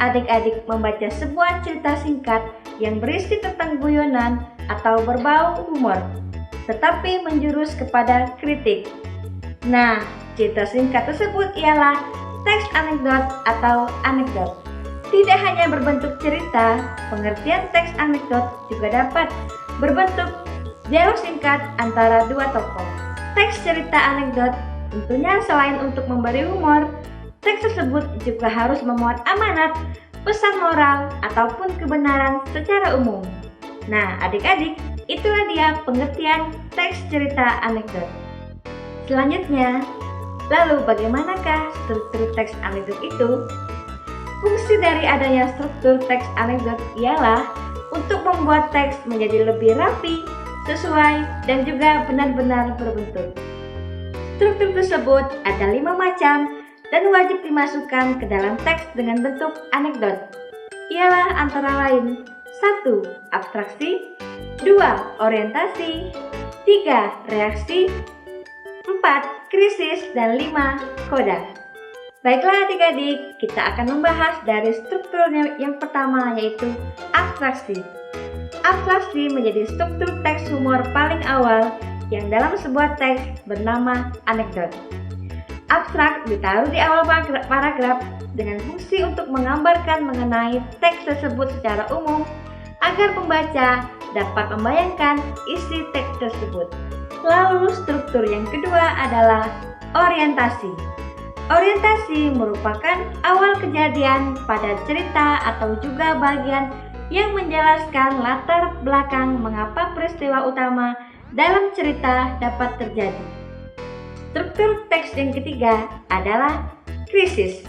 adik-adik membaca sebuah cerita singkat yang berisi tentang guyonan atau berbau humor, tetapi menjurus kepada kritik. Nah, cerita singkat tersebut ialah teks anekdot atau anekdot. Tidak hanya berbentuk cerita, pengertian teks anekdot juga dapat berbentuk dialog singkat antara dua tokoh. Teks cerita anekdot tentunya selain untuk memberi humor, teks tersebut juga harus memuat amanat, pesan moral, ataupun kebenaran secara umum. Nah, adik-adik, itulah dia pengertian teks cerita anekdot. Selanjutnya, lalu bagaimanakah struktur teks anekdot itu? Fungsi dari adanya struktur teks anekdot ialah untuk membuat teks menjadi lebih rapi, sesuai, dan juga benar-benar berbentuk. Struktur tersebut ada 5 macam dan wajib dimasukkan ke dalam teks dengan bentuk anekdot. Ialah antara lain 1. Abstraksi, 2. Orientasi, 3. Reaksi, 4. Krisis, dan 5. Koda. Baiklah adik-adik, kita akan membahas dari strukturnya yang pertama yaitu abstraksi. Abstraksi menjadi struktur teks humor paling awal yang dalam sebuah teks bernama anekdot. Abstrak ditaruh di awal paragraf dengan fungsi untuk menggambarkan mengenai teks tersebut secara umum agar pembaca dapat membayangkan isi teks tersebut. Lalu struktur yang kedua adalah orientasi. Orientasi merupakan awal kejadian pada cerita atau juga bagian yang menjelaskan latar belakang mengapa peristiwa utama dalam cerita dapat terjadi. Struktur teks yang ketiga adalah krisis.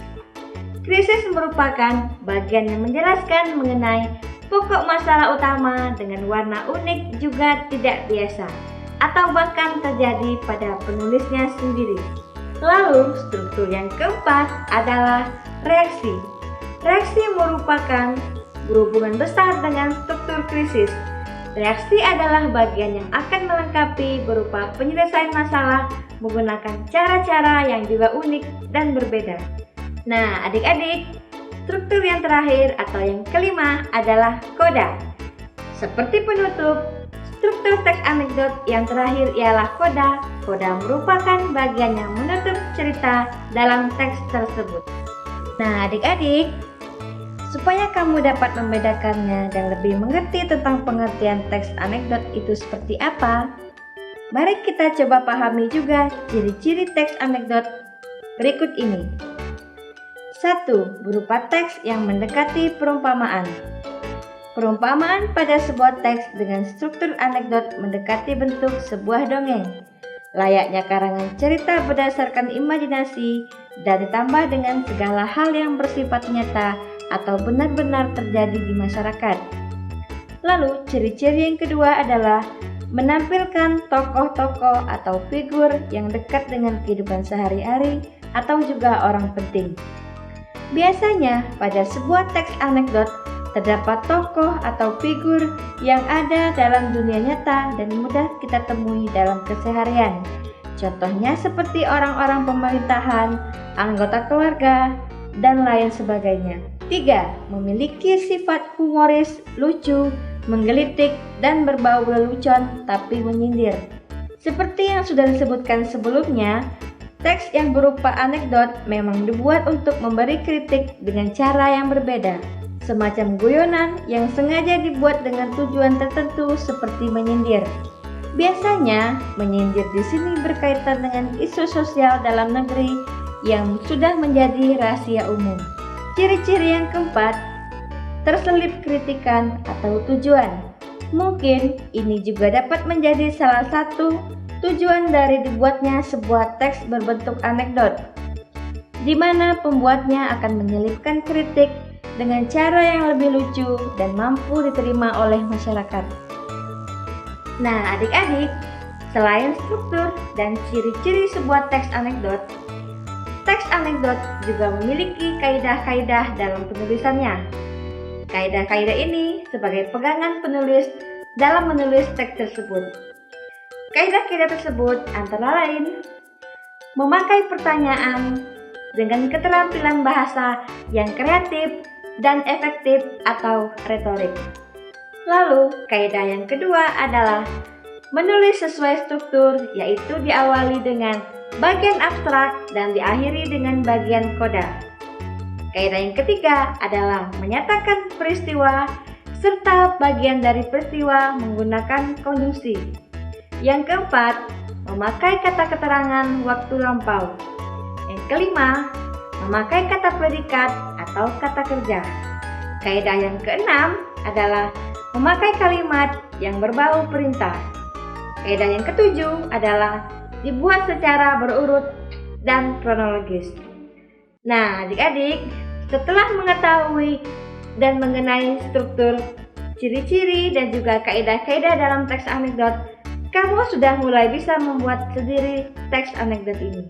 Krisis merupakan bagian yang menjelaskan mengenai pokok masalah utama dengan warna unik juga tidak biasa, atau bahkan terjadi pada penulisnya sendiri. Lalu, struktur yang keempat adalah reaksi. Reaksi merupakan berhubungan besar dengan struktur krisis. Reaksi adalah bagian yang akan melengkapi berupa penyelesaian masalah menggunakan cara-cara yang juga unik dan berbeda. Nah, adik-adik, struktur yang terakhir atau yang kelima adalah koda. Seperti penutup, struktur teks anekdot yang terakhir ialah koda. Koda merupakan bagian yang menutup cerita dalam teks tersebut. Nah, adik-adik, supaya kamu dapat membedakannya dan lebih mengerti tentang pengertian teks anekdot itu seperti apa, mari kita coba pahami juga ciri-ciri teks anekdot berikut ini. 1. Berupa teks yang mendekati perumpamaan. Perumpamaan pada sebuah teks dengan struktur anekdot mendekati bentuk sebuah dongeng, layaknya karangan cerita berdasarkan imajinasi dan ditambah dengan segala hal yang bersifat nyata atau benar-benar terjadi di masyarakat. Lalu, ciri-ciri yang kedua adalah menampilkan tokoh-tokoh atau figur yang dekat dengan kehidupan sehari-hari atau juga orang penting. Biasanya, pada sebuah teks anekdot terdapat tokoh atau figur yang ada dalam dunia nyata dan mudah kita temui dalam keseharian. Contohnya seperti orang-orang pemerintahan, anggota keluarga, dan lain sebagainya. 3. Memiliki sifat humoris, lucu, menggelitik, dan berbau lelucon tapi menyindir. Seperti yang sudah disebutkan sebelumnya, teks yang berupa anekdot memang dibuat untuk memberi kritik dengan cara yang berbeda, semacam guyonan yang sengaja dibuat dengan tujuan tertentu seperti menyindir. Biasanya, menyindir di sini berkaitan dengan isu sosial dalam negeri yang sudah menjadi rahasia umum. Ciri-ciri yang keempat, terselip kritikan atau tujuan. Mungkin ini juga dapat menjadi salah satu tujuan dari dibuatnya sebuah teks berbentuk anekdot, di mana pembuatnya akan menyelipkan kritik dengan cara yang lebih lucu dan mampu diterima oleh masyarakat. Nah, adik-adik, selain struktur dan ciri-ciri sebuah teks anekdot juga memiliki kaidah-kaidah dalam penulisannya. Kaidah-kaidah ini sebagai pegangan penulis dalam menulis teks tersebut. Kaidah-kaidah tersebut antara lain memakai pertanyaan dengan keterampilan bahasa yang kreatif dan efektif atau retorik. Lalu, kaidah yang kedua adalah menulis sesuai struktur, yaitu diawali dengan bagian abstrak dan diakhiri dengan bagian koda. Kaidah yang ketiga adalah menyatakan peristiwa serta bagian dari peristiwa menggunakan konjungsi. Yang keempat, memakai kata keterangan waktu lampau. Yang kelima, memakai kata predikat atau kata kerja. Kaidah yang keenam adalah memakai kalimat yang berbau perintah. Kaidah yang ketujuh adalah dibuat secara berurut dan kronologis. Nah, adik-adik, setelah mengetahui dan mengenai struktur, ciri-ciri, dan juga kaidah-kaidah dalam teks anekdot, kamu sudah mulai bisa membuat sendiri teks anekdot ini.